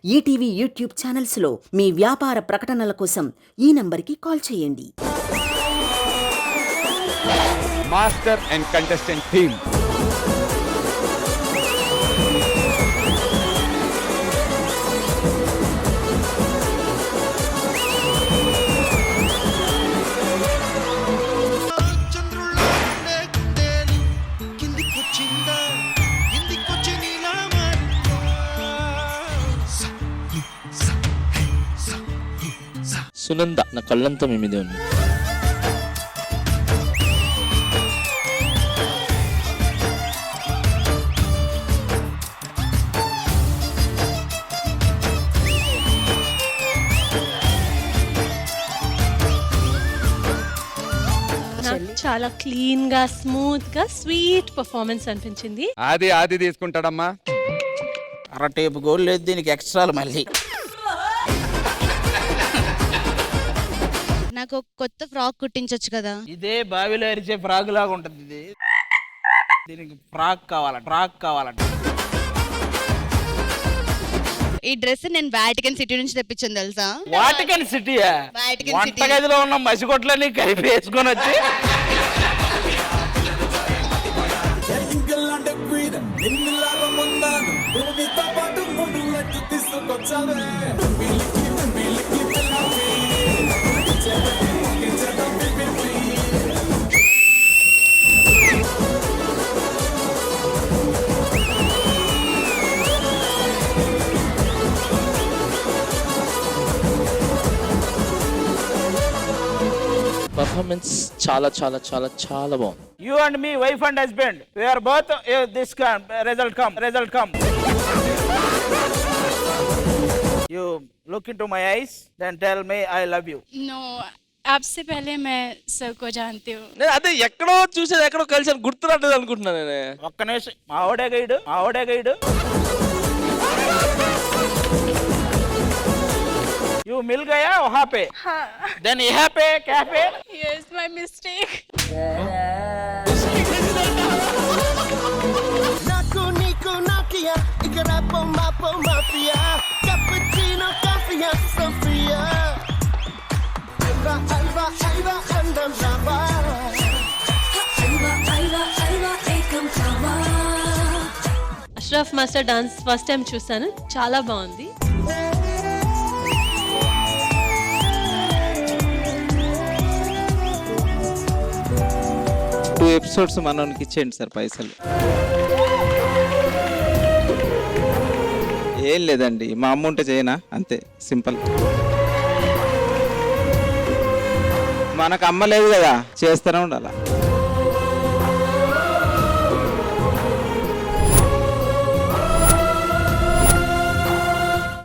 ETV YouTube ఛానల్స్లో మీ వ్యాపార ప్రకటనల కోసం ఈ నంబర్కి కాల్ చేయండి. Master and contestant team Sunanda నా కళ్ళంతా మీ మీదే ఉంది. చాలా క్లీన్ గా స్మూత్ గా స్వీట్ పర్ఫార్మెన్స్ అనిపించింది. ఆది తీసుకుంటాడమ్మా. అరటేపు గోల్ లేదు దీనికి ఎక్స్ట్రాలు మళ్ళీ. నాకు ఒక కొత్త ఫ్రాక్ కుట్టించొచ్చు కదా. ఇదే బావిలో అరిచే ఫ్రాక్ లాగా ఉంటుంది ఇది. దీనికి ఫ్రాక్ కావాలంట. ఈ డ్రెస్ నేను వాటికన్ సిటీ నుంచి తెప్పించాను తెలుసా. వాటికన్ సిటీయా? వంటగదిలో ఉన్న మసిగొట్లని కలిపి వేసుకొని వచ్చి పర్ఫార్మెన్స్ చాలా చాలా చాలా చాలా బాగుంది. You and me, wife and husband, we are both this result come. You look into my eyes, then tell me I love you. No, आपसे पहले मैं सर को जानती हूँ. నేను అదే ఎక్కడో చూసేది ఎక్కడో కలిసి గుర్తురాలేదు అనుకుంటున్నాను నేను. ఒక్క నిమిషం, మావడే గైడు. You मिल गया वहाँ पे? हाँ. Then यहाँ पे क्या पे? Yes, my mistake. నాకు నీకు నాకియా ఇకరాపో మాపో మాఫియా cappuccino కాఫియా సోఫియా ఐవా అందం రావా ఐవా ఏకం కావా. Ashraf master dance first time చూసాను, చాలా బాగుంది. టూ ఎపిసోడ్స్ మనోనికి ఇచ్చేయండి సార్ పైసలు. ఏం లేదండి, మా అమ్మ ఉంటే చేయనా, అంతే సింపుల్. మనకు అమ్మ లేదు కదా, చేస్తూనే ఉండాలా.